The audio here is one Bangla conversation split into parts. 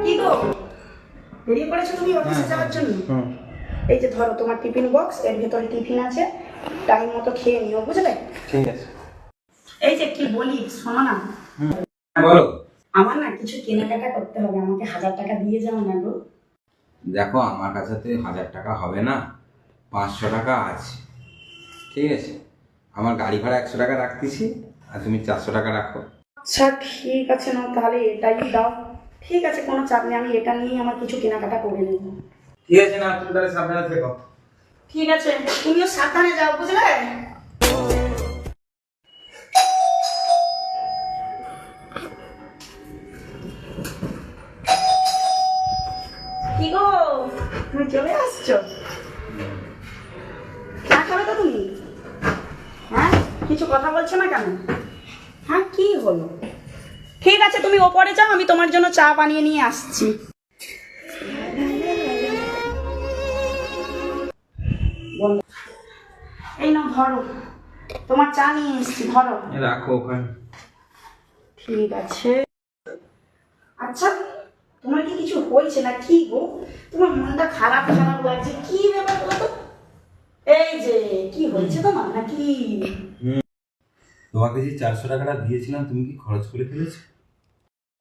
কি গো, বেরিয়ে পড়েছো তুমি অফিসে যাওয়ার জন্য? এই যে ধরো তোমার টিফিন বক্স, এর ভেতরে টিফিন আছে, টাইম মতো খেয়ে নিও, বুঝলে? ঠিক আছে। এই যে কি বলি, শোনো না, বলো। আমার না কিছু কেনাকাটা করতে হবে, আমাকে 1000 টাকা দিয়ে যাও না গো। দেখো, আমার কাছে তো 1000 টাকা হবে না, 500 টাকা আছে। ঠিক আছে, আমার গাড়ি ভাড়া 100 টাকা রাখতেছি, আর তুমি 400 টাকা রাখো। আচ্ছা ঠিক আছে, না তাহলে এটাই দাও। ঠিক আছে, কোনো চাপ নেই, আমি এটা নিয়েই আমার কিছু কেনাকাটা করে নেব। ঠিক আছে, না তুমি তাহলে সাবধানে থেকো। ঠিক আছে, তুমিও সাবধানে যাও, বুঝলে? কি গো, তুমি চলে আসছো? চা খাবে তো তুমি? হ্যাঁ, কিছু কথা বলছো না কেন? হ্যাঁ, কি হলো? ঠিক আছে, তুমি ওপরে যাও, আমি তোমার জন্য চা বানিয়ে নিয়ে আসছি। এই নাও ধরো, তোমার চা নিয়ে এসছি, ধরো। রাখো ওখানে। ঠিক আছে। আচ্ছা, তোমার কি কিছু হয়েছে না কি গো? তোমার মনটা খারাপ খারাপ লাগছে, কি ব্যাপার বলো তো? এই যে কি হয়েছে তোমার নাকি? তোমাকে যে 400 টাকাটা দিয়েছিলাম, তুমি কি খরচ করে ফেলেছো?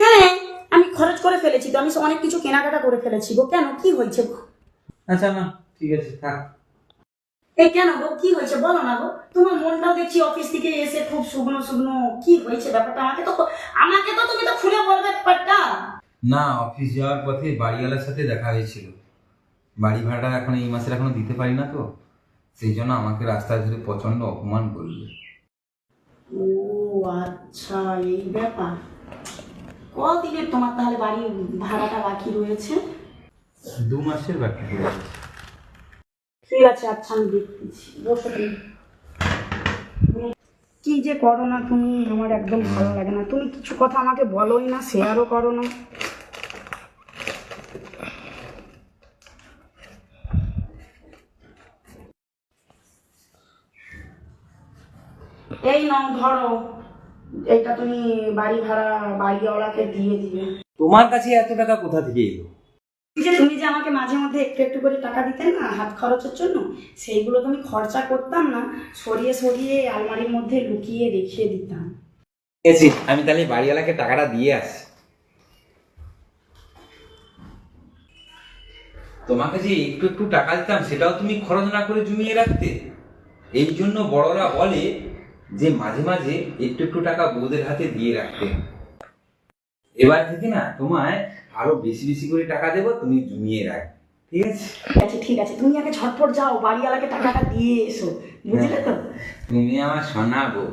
হ্যাঁ, আমি খরচ করে ফেলেছি তো, আমি অনেক কিছু কেনাকাটা করে ফেলেছি গো। কেন, কি হয়েছে গো? আচ্ছা, না ঠিক আছে, থাক। এই কেন গো, কি হয়েছে বলো না গো? তোমার মনটাও দেখছি অফিস থেকে এসে খুব শুকনো শুকনো, কি হয়েছে ব্যাপারটা? আমাকে তো তুমি তো খুলে বলবে ব্যাপারটা। না, অফিস যাওয়ার পথে বাড়িওয়ালার সাথে দেখা হয়েছিল। বাড়ি ভাড়াটা এখন এই মাসের এখনো দিতে পারি না তো, সেই জন্য আমাকে রাস্তায় ধরে প্রচন্ড অপমান করলো। ও আচ্ছা, এই ব্যাপার। কদিনের তোমার তাহলে বাড়ি ভাড়াটা বাকি রয়েছে? 2 মাসের বাকি পড়ে আছে। ঠিক আছে, আচ্ছা আমি দেখতেছি, বসো তুমি। কি যে করো না তুমি, আমার একদম ভালো লাগে না। তুমি কিছু কথা আমাকে বলোই না, শেয়ারও করো না। এই নাও ধরো, এইটা তুমি বাড়ি ভাড়া বাড়িওয়ালাকে দিয়ে দিবে। তোমার কাছে এত টাকা কোথা থেকে এলো? তুমি যে আমাকে মাঝে মধ্যে একটু একটু করে টাকা দিতে না হাত খরচের জন্য, সেইগুলো তুমি খরচা করতাম না, সরিয়ে সরিয়ে আলমারির মধ্যে লুকিয়ে রেখে দিতাম। আমি তাহলে বাড়িওয়ালাকে টাকাটা দিয়ে আসি। তোমাকে যে একটু একটু টাকা দিতাম, সেটাও তুমি খরচ না করে জমিয়ে রাখতে। এই জন্য বড়রা বলে যে মাঝে মাঝে একটু একটু টাকা বউদের হাতে দিয়ে রাখতে। এবার থেকে না তোমায় আরো বেশি বেশি করে টাকা দেবো, তুমি জমিয়ে রাখ। ঠিক আছে? ঠিক আছে ঠিক আছে, তুমি আগে ঝটপট যাও, বাড়িওয়ালাকে টাকাটা দিয়ে এসো, বুঝলে তো? তুমি আমার সোনা বউ।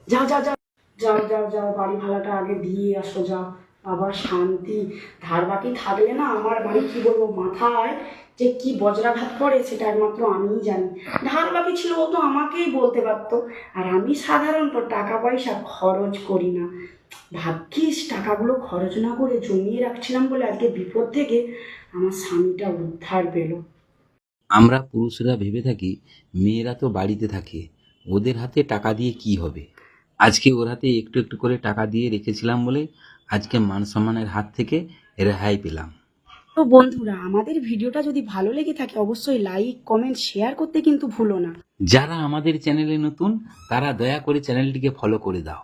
যাও যাও যাও যাও যাও যাও, বাড়ি ভাড়াটা আগে দিয়ে আসো, যাও। আবার শান্তি। ধার বাকি থাকলে না আমার বাড়ি কি বলবো, মাথায় যে কি বজ্রাঘাত পড়ে সেটা একমাত্র আমিই জানি। ধার বাকি ছিল ও তো আমাকেই বলতে পারতো, আর আমি সাধারণত টাকা পয়সা খরচ করি না। ভাগ্যিস টাকাগুলো খরচ না করে জমিয়ে রাখছিলাম বলে আজকে বিপদ থেকে আমার স্বামীটা উদ্ধার পেলো। আমরা পুরুষরা ভেবে থাকি মেয়েরা তো বাড়িতে থাকে, ওদের হাতে টাকা দিয়ে কি হবে। আজকে ওর হাতে একটু একটু করে টাকা দিয়ে রেখেছিলাম বলে আজকে মান সম্মানের হাত থেকে রেহাই পেলাম। তো বন্ধুরা, আমাদের ভিডিওটা যদি ভালো লেগে থাকে অবশ্যই লাইক কমেন্ট শেয়ার করতে কিন্তু ভুলো না। যারা আমাদের চ্যানেলে নতুন তারা দয়া করে চ্যানেলটিকে ফলো করে দাও।